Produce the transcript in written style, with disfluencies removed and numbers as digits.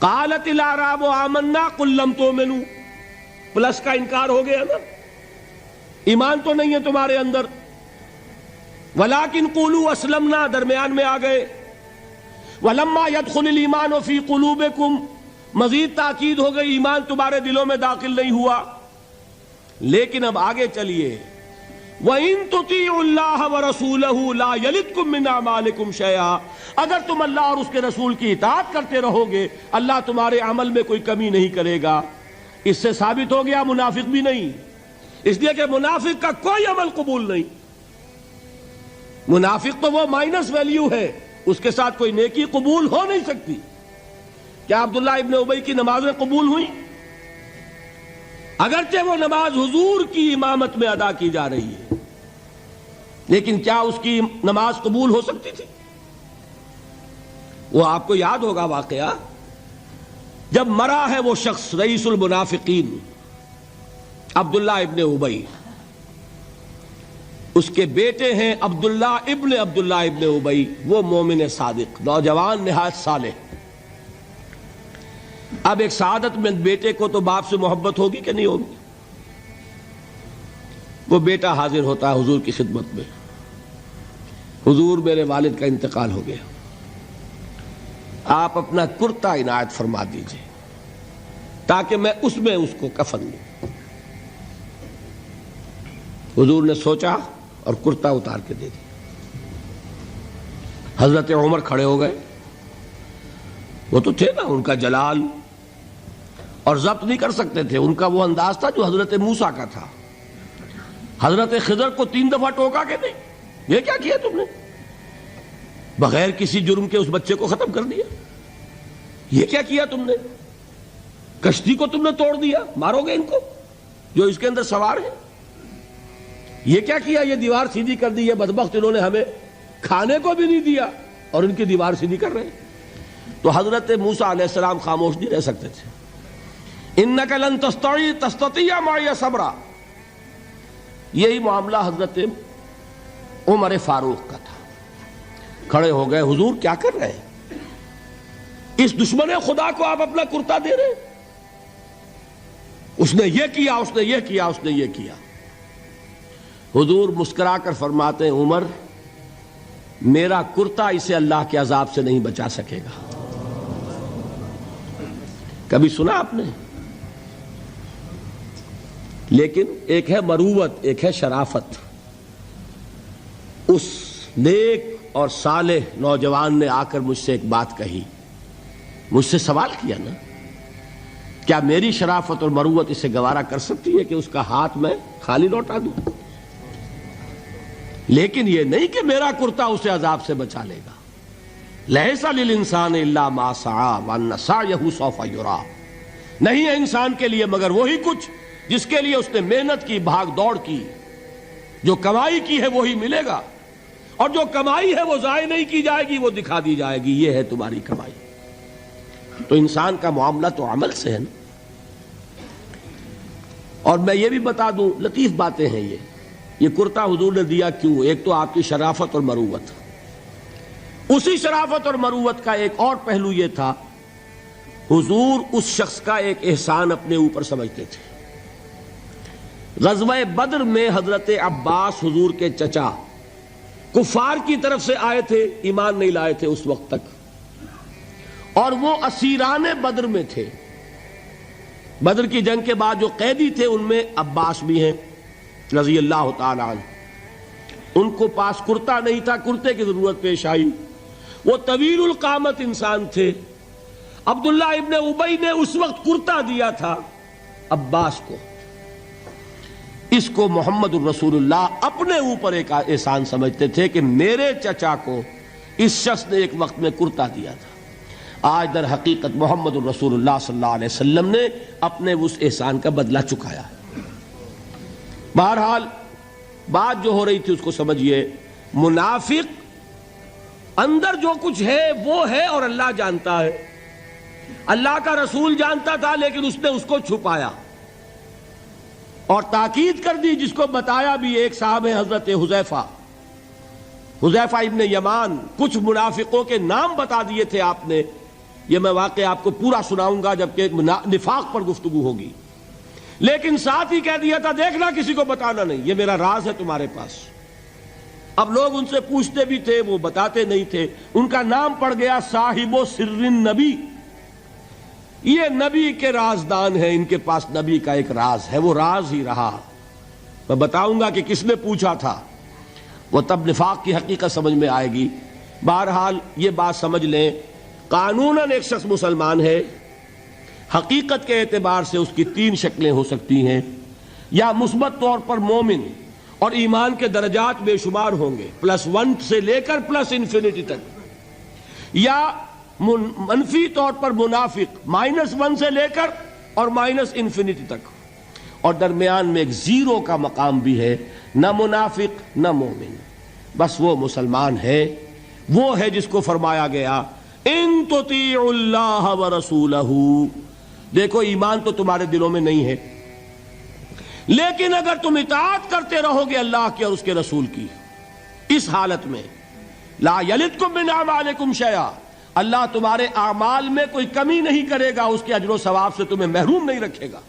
قالت الاعراب آمنا قل لم تؤمنوا، پلس کا انکار ہو گیا نا، ایمان تو نہیں ہے تمہارے اندر. ولیکن قولوا اسلمنا، درمیان میں آ گئے. ولما يدخل الايمان في قلوبكم، مزید تاکید ہو گئی ایمان تمہارے دلوں میں داخل نہیں ہوا. لیکن اب آگے چلیے. وَإِن تُطِيعُوا اللَّهَ وَرَسُولَهُ لَا يَلِدْكُم مِّنْ أَعْمَالِكُمْ شَيْئًا، اگر تم اللہ اور اس کے رسول کی اطاعت کرتے رہو گے اللہ تمہارے عمل میں کوئی کمی نہیں کرے گا. اس سے ثابت ہو گیا منافق بھی نہیں، اس لیے کہ منافق کا کوئی عمل قبول نہیں. منافق تو وہ مائنس ویلیو ہے، اس کے ساتھ کوئی نیکی قبول ہو نہیں سکتی. کیا عبداللہ ابن ابی کی نمازیں قبول ہوئیں؟ اگرچہ وہ نماز حضور کی امامت میں ادا کی جا رہی ہے، لیکن کیا اس کی نماز قبول ہو سکتی تھی؟ وہ آپ کو یاد ہوگا واقعہ، جب مرا ہے وہ شخص رئیس المنافقین عبداللہ ابن ابی، اس کے بیٹے ہیں عبداللہ ابن ابی، وہ مومن صادق، نوجوان نہایت صالح. اب ایک سعادت مند بیٹے کو تو باپ سے محبت ہوگی کہ نہیں ہوگی؟ وہ بیٹا حاضر ہوتا ہے حضور کی خدمت میں. حضور میرے والد کا انتقال ہو گیا، آپ اپنا کرتا عنایت فرما دیجئے تاکہ میں اس کو کفن دوں. حضور نے سوچا اور کرتا اتار کے دے دیا. حضرت عمر کھڑے ہو گئے، وہ تو تھے نا، ان کا جلال اور ضبط نہیں کر سکتے تھے، ان کا وہ انداز تھا جو حضرت موسیٰ کا تھا. حضرت خضر کو 3 دفعہ ٹوکا کہ نہیں، یہ کیا کیا تم نے؟ بغیر کسی جرم کے اس بچے کو ختم کر دیا. یہ کیا کیا تم نے؟ کشتی کو تم نے توڑ دیا، مارو گے ان کو جو اس کے اندر سوار ہیں. یہ کیا کیا؟ یہ دیوار سیدھی کر دی. یہ بدبخت انہوں نے ہمیں کھانے کو بھی نہیں دیا اور ان کی دیوار سیدھی کر رہے ہیں. تو حضرت موسیٰ علیہ السلام خاموش نہیں رہ سکتے تھے. انک لن تستطیع معی صبرا، یہی معاملہ حضرت عمر فاروق کا تھا. کھڑے ہو گئے، حضور کیا کر رہے ہیں؟ اس دشمن خدا کو آپ اپنا کرتا دے رہے ہیں؟ اس نے یہ کیا، اس نے یہ کیا، اس نے یہ کیا. حضور مسکرا کر فرماتے ہیں عمر، میرا کرتا اسے اللہ کے عذاب سے نہیں بچا سکے گا. کبھی سنا آپ نے؟ لیکن ایک ہے مروت، ایک ہے شرافت. اس نیک اور صالح نوجوان نے آ کر مجھ سے ایک بات کہی، مجھ سے سوال کیا نا، کیا میری شرافت اور مروت اسے گوارا کر سکتی ہے کہ اس کا ہاتھ میں خالی لوٹا دوں؟ لیکن یہ نہیں کہ میرا کرتا اسے عذاب سے بچا لے گا. لیس للانسان الا ما سعى وان سعيه سوف يرى، نہیں ہے انسان کے لیے مگر وہی کچھ جس کے لیے اس نے محنت کی، بھاگ دوڑ کی. جو کمائی کی ہے وہی ملے گا، اور جو کمائی ہے وہ ضائع نہیں کی جائے گی، وہ دکھا دی جائے گی. یہ ہے تمہاری کمائی. تو انسان کا معاملہ تو عمل سے ہے نا. اور میں یہ بھی بتا دوں، لطیف باتیں ہیں یہ کرتا حضور نے دیا کیوں؟ ایک تو آپ کی شرافت اور مروت. اسی شرافت اور مروت کا ایک اور پہلو یہ تھا، حضور اس شخص کا ایک احسان اپنے اوپر سمجھتے تھے. غزوہ بدر میں حضرت عباس حضور کے چچا کفار کی طرف سے آئے تھے، ایمان نہیں لائے تھے اس وقت تک، اور وہ اسیران بدر میں تھے. بدر کی جنگ کے بعد جو قیدی تھے ان میں عباس بھی ہیں رضی اللہ تعالی عنہ. ان کو پاس کرتا نہیں تھا، کرتے کی ضرورت پیش آئی. وہ طویل القامت انسان تھے. عبداللہ ابن ابی نے اس وقت کرتا دیا تھا عباس کو. اس کو محمد الرسول اللہ اپنے اوپر ایک احسان سمجھتے تھے کہ میرے چچا کو اس شخص نے ایک وقت میں کرتا دیا تھا. آج در حقیقت محمد الرسول اللہ صلی اللہ علیہ وسلم نے اپنے اس احسان کا بدلہ چکایا. بہرحال بات جو ہو رہی تھی اس کو سمجھیے. منافق اندر جو کچھ ہے وہ ہے اور اللہ جانتا ہے. اللہ کا رسول جانتا تھا لیکن اس نے اس کو چھپایا اور تاکید کر دی، جس کو بتایا بھی. ایک صاحب ہے حضرت حذیفہ ابن یمان، کچھ منافقوں کے نام بتا دیے تھے آپ نے یہ میں واقعہ آپ کو پورا سناؤں گا جبکہ نفاق پر گفتگو ہوگی، لیکن ساتھ ہی کہہ دیا تھا دیکھنا کسی کو بتانا نہیں، یہ میرا راز ہے تمہارے پاس۔ اب لوگ ان سے پوچھتے بھی تھے، وہ بتاتے نہیں تھے۔ ان کا نام پڑ گیا صاحب و سر نبی، یہ نبی کے رازدان ہیں، ان کے پاس نبی کا ایک راز ہے، وہ راز ہی رہا۔ میں بتاؤں گا کہ کس نے پوچھا تھا، وہ تب نفاق کی حقیقت سمجھ میں آئے گی۔ بہرحال یہ بات سمجھ لیں، قانوناً ایک شخص مسلمان ہے، حقیقت کے اعتبار سے اس کی تین شکلیں ہو سکتی ہیں، یا مثبت طور پر مومن اور ایمان کے درجات بے شمار ہوں گے، +1 سے لے کر +انفینٹی تک، یا منفی طور پر منافق، -1 سے لے کر اور -انفینٹی تک، اور درمیان میں ایک زیرو کا مقام بھی ہے، نہ منافق نہ مومن، بس وہ مسلمان ہے، وہ ہے جس کو فرمایا گیا ان تطیعوا اللہ ورسولہ۔ دیکھو ایمان تو تمہارے دلوں میں نہیں ہے، لیکن اگر تم اطاعت کرتے رہو گے اللہ کی اور اس کے رسول کی، اس حالت میں لا یلدکم من اعمالکم شیئا، اللہ تمہارے اعمال میں کوئی کمی نہیں کرے گا، اس کے اجر و ثواب سے تمہیں محروم نہیں رکھے گا۔